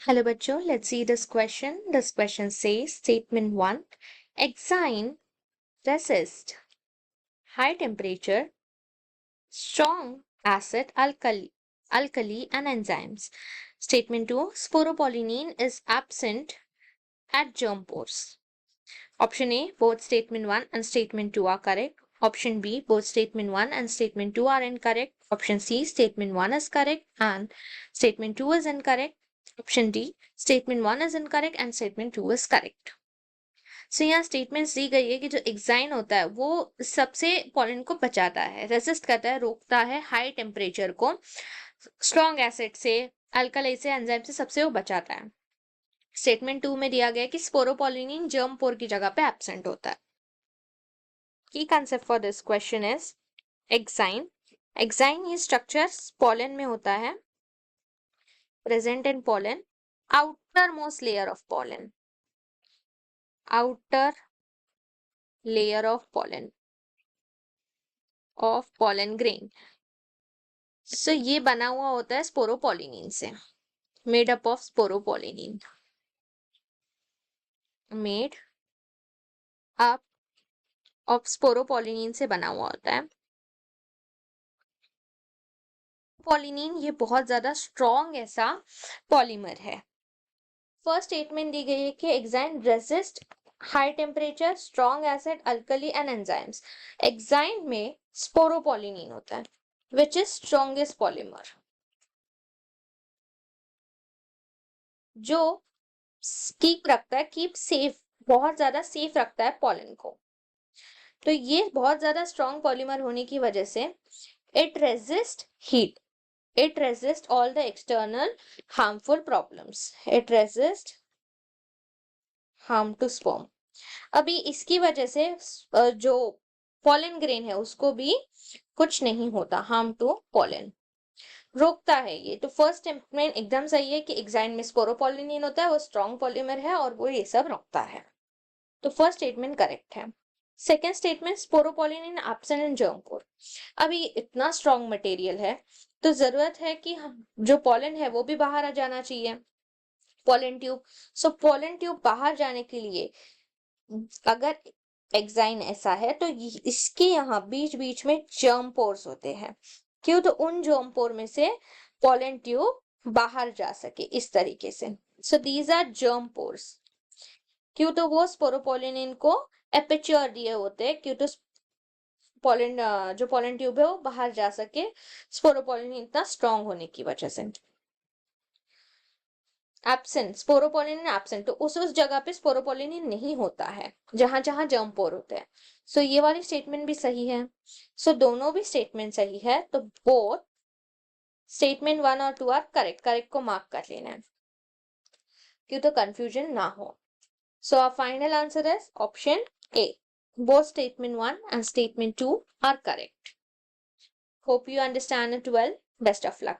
Hello बच्चों, let's see this question. This question says statement 1, Exine resist high temperature, strong acid, alkali and enzymes. Statement 2, sporopollenin is absent at germ pores. Option A, both statement 1 and statement 2 are correct. Option B, both statement 1 and statement 2 are incorrect. Option C, statement 1 is correct and statement 2 is incorrect. Option D, statement 1 is incorrect and statement 2 is correct. So यहाँ statements दी गई है कि जो exine होता है वो सबसे pollen को बचाता है, रेसिस्ट करता है, रोकता है हाई टेम्परेचर को, स्ट्रॉन्ग एसिड से, अल्कली से, एंजाइम से, सबसे वो बचाता है। स्टेटमेंट 2 में दिया गया है कि स्पोरोपोलिनिन जर्म पोर की जगह पे एब्सेंट होता है। की concept for this question is exine. Exine ये स्ट्रक्चर पॉलन में होता है, present in pollen, outer most layer of pollen, outer layer of pollen grain. So ये बना हुआ होता है स्पोरोपोलिनिन से, made up of sporopollenin, made up of sporopollenin से बना हुआ होता है। पॉलिनिन ये बहुत ज्यादा स्ट्रॉन्ग ऐसा पॉलीमर है। फर्स्ट स्टेटमेंट दी गई है कि exine resist high temperature, strong acid, alkali and enzymes. Exine में स्पोरोपोलिनिन होता है विच इज स्ट्रॉन्गेस्ट पॉलीमर, जो कीप रखता है, कीप सेफ, बहुत ज्यादा सेफ रखता है पॉलन को। तो ये बहुत ज्यादा स्ट्रॉन्ग पॉलीमर होने की वजह से it resist heat, it resist all the external harmful problems, it resist harm to sperm. अभी इसकी वजह से जो पॉलन ग्रेन है उसको भी कुछ नहीं होता, हार्म टू पॉलन, रोकता है ये। तो फर्स्ट स्टेटमेंट एकदम सही है कि एक्साइन में स्पोरोपोलिनिन होता है, वो स्ट्रॉन्ग पॉलीमर है और वो ये सब रोकता है। तो फर्स्ट स्टेटमेंट करेक्ट है। Second statement, sporopollenin absent in germ pore. अभी इतना स्ट्रॉन्ग मटेरियल है तो जरूरत है कि जो पॉलन है वो भी बाहर आ जाना चाहिए, पॉलन ट्यूब। सो पॉलन ट्यूब बाहर जाने के लिए अगर एक्साइन ऐसा है तो इसके यहाँ बीच बीच में जर्म पोर्स होते हैं। क्यों? तो उन जर्म पोर में से पॉलन ट्यूब बाहर जा सके इस तरीके से। So these are germ pores. क्यों? तो वो स्पोरोपोलिनिन को एपर्चर दिए होते हैं, क्यों? तो पॉलन जो पॉलन ट्यूब है वो बाहर जा सके स्पोरोपोलिनिन इतना स्ट्रॉन्ग होने की वजह से। एब्सेंट, स्पोरोपोलिनिन एब्सेंट, तो उस जगह पे स्पोरोपोलिनिन नहीं होता है जहां जहां जर्म पोर होते हैं। सो ये वाली स्टेटमेंट भी सही है। सो दोनों भी स्टेटमेंट सही है, तो बोथ स्टेटमेंट 1 और 2 आर करेक्ट। करेक्ट को मार्क कर लेना है क्यों तो कंफ्यूजन ना हो। So our final answer is option A, both statement 1 and statement 2 are correct. Hope you understand it well. Best of luck.